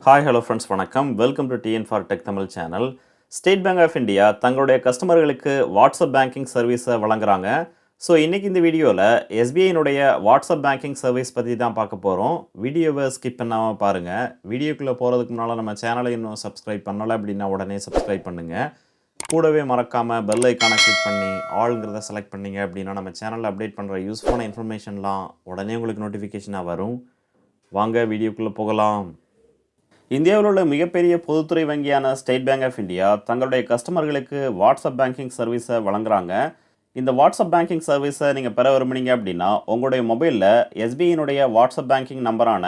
Hi hello friends வணக்கம். Welcome to TN for tech Tamil channel. State Bank of India தங்களுடைய கஸ்டமர்களுக்கு WhatsApp banking சர்வீஸை வழங்குறாங்க. ஸோ இன்றைக்கி இந்த வீடியோவில் எஸ்பிஐனுடைய வாட்ஸ்அப் பேங்கிங் சர்வீஸ் பற்றி தான் பார்க்க போகிறோம். வீடியோவை ஸ்கிப் பண்ணாமல் பாருங்கள். வீடியோக்குள்ளே போகிறதுக்கு முன்னால் நம்ம சேனலை இன்னும் சப்ஸ்கிரைப் பண்ணலை அப்படின்னா உடனே சப்ஸ்கிரைப் பண்ணுங்கள். கூடவே மறக்காமல் பெல் ஐக்கானை கிளிக் பண்ணி ஆளுங்கிறத செலக்ட் பண்ணிங்க அப்படின்னா நம்ம சேனலில் அப்டேட் பண்ணுற யூஸ்ஃபுல்லான இன்ஃபர்மேஷன்லாம் உடனே உங்களுக்கு நோட்டிஃபிகேஷனாக வரும். வாங்க வீடியோக்குள்ளே போகலாம். இந்தியாவில் உள்ள மிகப்பெரிய பொதுத்துறை வங்கியான ஸ்டேட் பேங்க் ஆஃப் இந்தியா தங்களுடைய கஸ்டமர்களுக்கு வாட்ஸ்அப் பேங்கிங் சர்வீஸை வழங்குறாங்க. இந்த வாட்ஸ்அப் பேங்கிங் சர்வீஸை நீங்கள் பெற விரும்புனீங்க அப்படின்னா உங்களுடைய மொபைலில் எஸ்பிஐனுடைய வாட்ஸ்அப் பேங்கிங் நம்பரான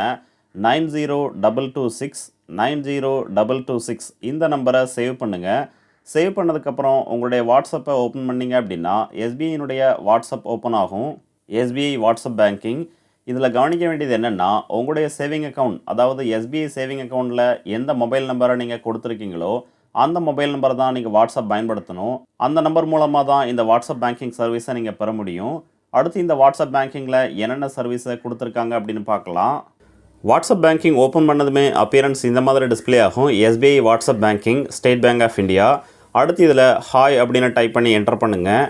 9022690226 இந்த நம்பரை சேவ் பண்ணுங்கள். சேவ் பண்ணதுக்கப்புறம் உங்களுடைய வாட்ஸ்அப்பை ஓப்பன் பண்ணிங்க அப்படின்னா எஸ்பிஐனுடைய வாட்ஸ்அப் ஓப்பன் ஆகும். எஸ்பிஐ வாட்ஸ்அப் பேங்கிங் இதில் கவனிக்க வேண்டியது என்னென்னா, உங்களுடைய சேவிங் அக்கௌண்ட், அதாவது எஸ்பிஐ சேவிங் அக்கௌண்ட்டில் எந்த மொபைல் நம்பரை நீங்கள் கொடுத்துருக்கீங்களோ அந்த மொபைல் நம்பரை தான் நீங்கள் வாட்ஸ்அப் பயன்படுத்தணும். அந்த நம்பர் மூலமாக தான் இந்த வாட்ஸ்அப் பேங்கிங் சர்வீஸை நீங்கள் பெற முடியும். அடுத்து இந்த வாட்ஸ்அப் பேங்கிங்கில் என்னென்ன சர்வீஸை கொடுத்துருக்காங்க அப்படின்னு பார்க்கலாம். வாட்ஸ்அப் பேங்கிங் ஓப்பன் பண்ணதுமே அப்பியரன்ஸ் இந்த மாதிரி டிஸ்பிளே ஆகும். SBI WhatsApp banking State Bank of India. அடுத்து இதில் ஹாய் அப்படின்னு டைப் பண்ணி என்டர் பண்ணுங்கள்.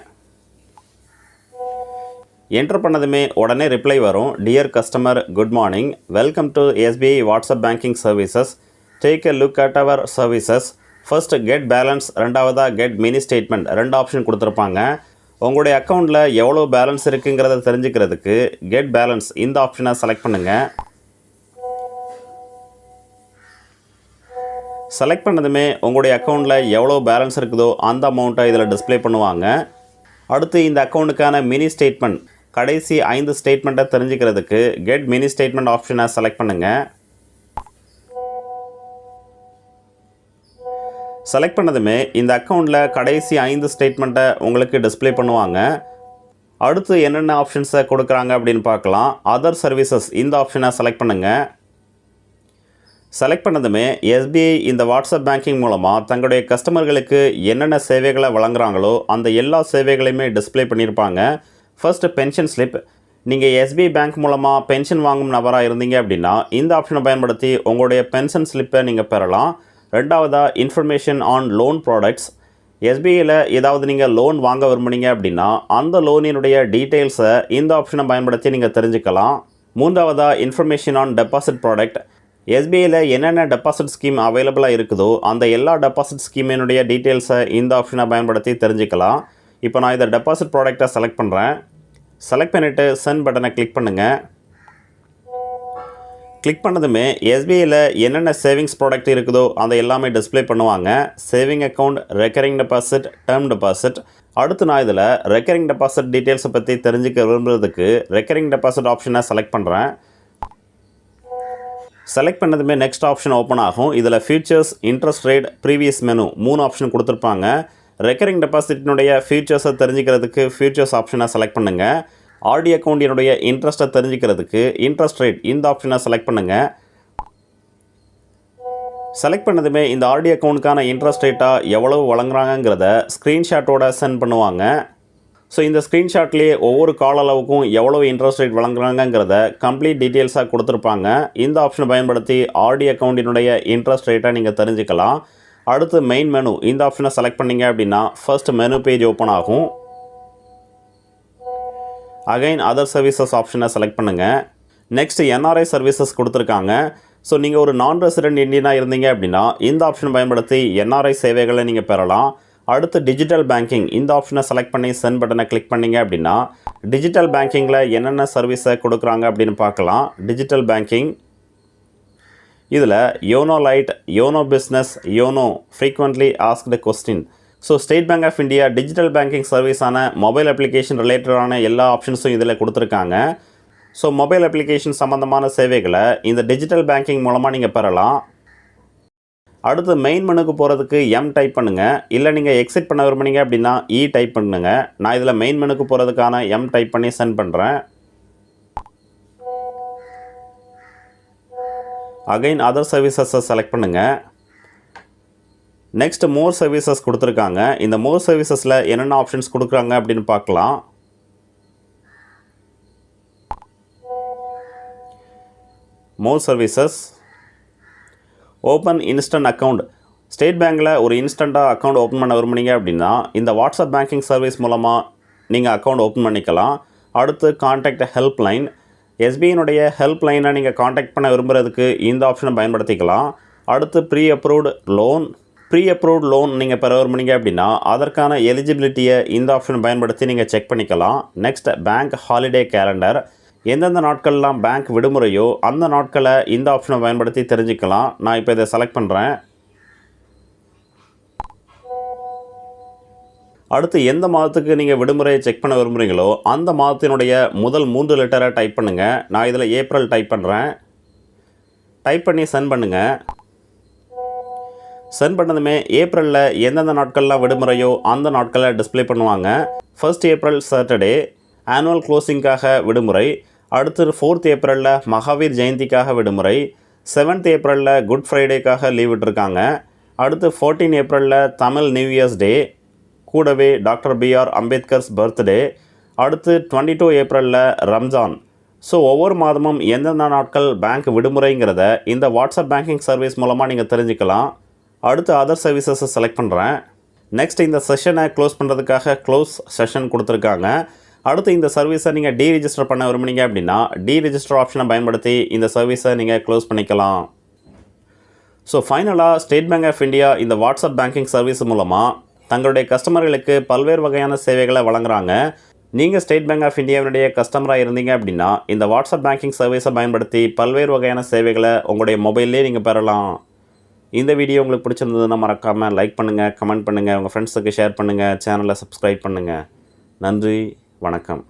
என்டர் பண்ணதுமே உடனே ரிப்ளை வரும். Dear customer, good morning, welcome to SBI WhatsApp banking services. Take a look at our services. First get balance, ரெண்டாவதாக get mini statement, ரெண்டு ஆப்ஷன் கொடுத்துருப்பாங்க. உங்களுடைய அக்கௌண்ட்டில் எவ்வளோ பேலன்ஸ் இருக்குங்கிறத தெரிஞ்சுக்கிறதுக்கு கெட் பேலன்ஸ் இந்த ஆப்ஷனை செலக்ட் பண்ணுங்கள். செலக்ட் பண்ணதுமே உங்களுடைய அக்கௌண்ட்டில் எவ்வளோ பேலன்ஸ் இருக்குதோ அந்த அமௌண்ட்டை இதில் டிஸ்பிளே பண்ணுவாங்க. அடுத்து இந்த அக்கௌண்ட்டுக்கான மினி ஸ்டேட்மெண்ட், கடைசி 5 ஸ்டேட்மெண்ட்டை தெரிஞ்சுக்கிறதுக்கு கெட் மினி ஸ்டேட்மெண்ட் ஆப்ஷனை செலக்ட் பண்ணுங்கள். செலக்ட் பண்ணதுமே இந்த அக்கௌண்ட்டில் கடைசி 5 ஸ்டேட்மெண்ட்டை உங்களுக்கு டிஸ்பிளே பண்ணுவாங்க. அடுத்து என்னென்ன ஆப்ஷன்ஸை கொடுக்குறாங்க அப்படின்னு பார்க்கலாம். அதர் சர்வீசஸ் இந்த ஆப்ஷனை செலக்ட் பண்ணுங்கள். செலக்ட் பண்ணதுமே எஸ்பிஐ இந்த வாட்ஸ்அப் பேங்கிங் மூலமாக தங்களுடைய கஸ்டமர்களுக்கு என்னென்ன சேவைகளை வழங்குறாங்களோ அந்த எல்லா சேவைகளையுமே டிஸ்பிளே பண்ணியிருப்பாங்க. First pension slip. நீங்கள் எஸ்பிஐ பேங்க் மூலமாக பென்ஷன் வாங்கும் நபராக இருந்தீங்க அப்படின்னா இந்த ஆப்ஷனை பயன்படுத்தி உங்களுடைய பென்ஷன் ஸ்லிப்பை நீங்கள் பெறலாம். ரெண்டாவதாக இன்ஃபர்மேஷன் ஆன் லோன் ப்ராடக்ட்ஸ். எஸ்பிஐயில் ஏதாவது நீங்கள் லோன் வாங்க விரும்புனீங்க அப்படின்னா அந்த லோனினுடைய டீட்டெயில்ஸை இந்த ஆப்ஷனை பயன்படுத்தி நீங்கள் தெரிஞ்சுக்கலாம். மூன்றாவதாக இன்ஃபர்மேஷன் ஆன் டெபாசிட் ப்ராடக்ட். எஸ்பிஐயில் என்னென்ன டெபாசிட் ஸ்கீம் அவைலபிளாக இருக்குதோ அந்த எல்லா டெபாசிட் ஸ்கீமினுடைய டீட்டெயில்ஸை இந்த ஆப்ஷனை பயன்படுத்தி தெரிஞ்சுக்கலாம். இப்போ நான் இதை டெபாசிட் ப்ராடக்டை செலக்ட் பண்ணுறேன். செலக்ட் பண்ணிவிட்டு சென்ட் பட்டனை கிளிக் பண்ணுங்கள். கிளிக் பண்ணதுமே எஸ்பிஐயில் என்னென்ன சேவிங்ஸ் ப்ராடக்ட் இருக்குதோ அதை எல்லாமே டிஸ்பிளே பண்ணுவாங்க. Saving account, recurring deposit, term deposit. அடுத்து நான் இதில் ரெக்கரிங் டெபாசிட் டீட்டெயில்ஸை பற்றி தெரிஞ்சுக்க விரும்புறதுக்கு ரெக்கரிங் டெபாசிட் ஆப்ஷனை செலக்ட் பண்ணுறேன். செலக்ட் பண்ணதுமே நெக்ஸ்ட் ஆப்ஷன் ஓப்பன் ஆகும். இதில் futures, interest rate, previous menu 3 option கொடுத்துருப்பாங்க. ரெக்கரிங் டெபாசிட்டினுடைய ஃபியூச்சர்ஸை தெரிஞ்சுக்கிறதுக்கு ஃபியூச்சர்ஸ் ஆப்ஷனை செலக்ட் பண்ணுங்கள். ஆர்டி அக்கௌண்ட்டினுடைய இன்ட்ரெஸ்ட்டை தெரிஞ்சுக்கிறதுக்கு இன்ட்ரெஸ்ட் ரேட் இந்த ஆப்ஷனை செலக்ட் பண்ணுங்கள். செலக்ட் பண்ணதுமே இந்த ஆர்டி அக்கௌண்ட்டுக்கான இன்ட்ரெஸ்ட் ரேட்டாக எவ்வளவு வழங்குறாங்கிறத ஸ்க்ரீன்ஷாட்டோட சென்ட் பண்ணுவாங்க. ஸோ இந்த ஸ்க்ரீன்ஷாட்லேயே ஒவ்வொரு கால அளவுக்கும் எவ்வளோ இன்ட்ரெஸ்ட் ரேட் வழங்குறாங்கிறத கம்ப்ளீட் டீட்டெயில்ஸாக கொடுத்துருப்பாங்க. இந்த ஆப்ஷனை பயன்படுத்தி ஆர்டி அக்கௌண்ட்டினுடைய இன்ட்ரெஸ்ட் ரேட்டை நீங்கள் தெரிஞ்சுக்கலாம். அடுத்து மெயின் மெனு இந்த ஆப்ஷனை செலக்ட் பண்ணிங்க அப்படின்னா ஃபர்ஸ்ட் மெனு பேஜ் ஓப்பன் ஆகும். அகைன் அதர் சர்வீசஸ் ஆப்ஷனை செலக்ட் பண்ணுங்கள். நெக்ஸ்ட் என்ஆர்ஐ சர்வீசஸ் கொடுத்துருக்காங்க. ஸோ நீங்கள் ஒரு நான் ரெசிடென்ட் இந்தியனாக இருந்தீங்க அப்படின்னா இந்த ஆப்ஷனை பயன்படுத்தி என்ஆர்ஐ சேவைகளை நீங்கள் பெறலாம். அடுத்து டிஜிட்டல் பேங்கிங் இந்த ஆப்ஷனை செலக்ட் பண்ணி சென்ட் பட்டனை கிளிக் பண்ணிங்க அப்படின்னா டிஜிட்டல் பேங்கிங்கில் என்னென்ன சர்வீஸை கொடுக்குறாங்க அப்படின்னு பார்க்கலாம். டிஜிட்டல் பேங்கிங் இதில் YONO lite, YONO business, YONO frequently asked question. So State Bank of India digital banking சர்வீஸான மொபைல் அப்ளிகேஷன் ரிலேட்டடான எல்லா ஆப்ஷன்ஸும் இதில் கொடுத்துருக்காங்க. ஸோ மொபைல் அப்ளிகேஷன் சம்மந்தமான சேவைகளை இந்த டிஜிட்டல் பேங்கிங் மூலமாக நீங்கள் பெறலாம். அடுத்து மெயின் மெனுக்கு போகிறதுக்கு எம் டைப் பண்ணுங்கள். இல்லை நீங்கள் எக்ஸிட் பண்ண விரும்புனீங்க அப்படின்னா டைப் பண்ணுங்கள். நான் இதில் மெயின் மெனுக்கு போகிறதுக்கான எம் டைப் பண்ணி சென்ட் பண்ணுறேன். அகைன் அதர் சர்வீசஸை செலக்ட் பண்ணுங்கள். நெக்ஸ்ட் மோர் சர்வீசஸ் கொடுத்துருக்காங்க. இந்த மோர் சர்வீசஸில் என்னென்ன ஆப்ஷன்ஸ் கொடுக்குறாங்க அப்படின்னு பார்க்கலாம். More services open instant account. State பேங்க்கில் ஒரு இன்ஸ்டண்ட்டாக அக்கௌண்ட் ஓப்பன் பண்ண விரும்புனீங்க அப்படின்னா இந்த வாட்ஸ்அப் பேங்கிங் சர்வீஸ் மூலமாக நீங்கள் அக்கௌண்ட் ஓப்பன் பண்ணிக்கலாம். அடுத்து கான்டாக்ட் ஹெல்ப் லைன். எஸ்பிஐனுடைய ஹெல்ப் லைனை நீங்கள் கான்டாக்ட் பண்ண விரும்புகிறதுக்கு இந்த ஆப்ஷனை பயன்படுத்திக்கலாம். அடுத்து ப்ரீ அப்ரூவ்டு லோன் நீங்கள் பெற விரும்புனீங்க அப்படின்னா அதற்கான எலிஜிபிலிட்டியை இந்த ஆப்ஷனை பயன்படுத்தி நீங்கள் செக் பண்ணிக்கலாம். Next bank holiday calendar. எந்தெந்த நாட்கள்லாம் பேங்க் விடுமுறையோ அந்த நாட்களை இந்த ஆப்ஷனை பயன்படுத்தி தெரிஞ்சுக்கலாம். நான் இப்போ இதை செலக்ட் பண்ணுறேன். அடுத்து எந்த மாதத்துக்கு நீங்கள் விடுமுறையை செக் பண்ண விரும்புகிறீங்களோ அந்த மாதத்தினுடைய முதல் 3 லெட்டரை டைப் பண்ணுங்கள். நான் இதில் ஏப்ரல் டைப் பண்ணுறேன். டைப் பண்ணி சென்ட் பண்ணுங்கள். சென்ட் பண்ணதுமே ஏப்ரலில் எந்தெந்த நாட்கள்லாம் விடுமுறையோ அந்த நாட்களை டிஸ்பிளே பண்ணுவாங்க. 1 ஏப்ரல் சாட்டர்டே ஆனுவல் க்ளோசிங்காக விடுமுறை. அடுத்து 4 ஏப்ரலில் மகாவீர் ஜெயந்திக்காக விடுமுறை. 7 ஏப்ரலில் குட் ஃப்ரைடேக்காக லீவ் விட்டுருக்காங்க. அடுத்து 14 ஏப்ரலில் தமிழ் நியூ இயர்ஸ் டே, கூடவே டாக்டர் பிஆர் அம்பேத்கர்ஸ் பர்த்டே. அடுத்து 22 ஏப்ரலில் ரம்ஜான். ஸோ ஒவ்வொரு மாதமும் எந்தெந்த நாட்கள் பேங்க் விடுமுறைங்கிறத இந்த வாட்ஸ்அப் பேங்கிங் சர்வீஸ் மூலமாக நீங்கள் தெரிஞ்சுக்கலாம். அடுத்து அதர் சர்வீசஸை செலக்ட் பண்ணுறேன். நெக்ஸ்ட் இந்த செஷனை க்ளோஸ் பண்ணுறதுக்காக க்ளோஸ் செஷன் கொடுத்துருக்காங்க. அடுத்து இந்த சர்வீஸை நீங்கள் டீரெஜிஸ்டர் பண்ண விரும்புனீங்க அப்படின்னா டீரெஜிஸ்டர் ஆப்ஷனை பயன்படுத்தி இந்த சர்வீஸை நீங்கள் க்ளோஸ் பண்ணிக்கலாம். ஸோ ஃபைனலாக ஸ்டேட் பேங்க் ஆஃப் இந்தியா இந்த வாட்ஸ்அப் பேங்கிங் சர்வீஸ் மூலமாக தங்களுடைய கஸ்டமர்களுக்கு பல்வேறு வகையான சேவைகளை வழங்குறாங்க. நீங்கள் ஸ்டேட் பேங்க் ஆஃப் இந்தியாவினுடைய கஸ்டமராக இருந்தீங்க அப்படின்னா இந்த வாட்ஸ்அப் பேங்கிங் சர்வீஸை பயன்படுத்தி பல்வேறு வகையான சேவைகளை உங்களுடைய மொபைல்லே நீங்கள் பெறலாம். இந்த வீடியோ உங்களுக்கு பிடிச்சிருந்ததுன்னா மறக்காமல் லைக் பண்ணுங்கள், கமெண்ட் பண்ணுங்கள், உங்கள் ஃப்ரெண்ட்ஸுக்கு ஷேர் பண்ணுங்கள், சேனலை சப்ஸ்கிரைப் பண்ணுங்கள். நன்றி, வணக்கம்.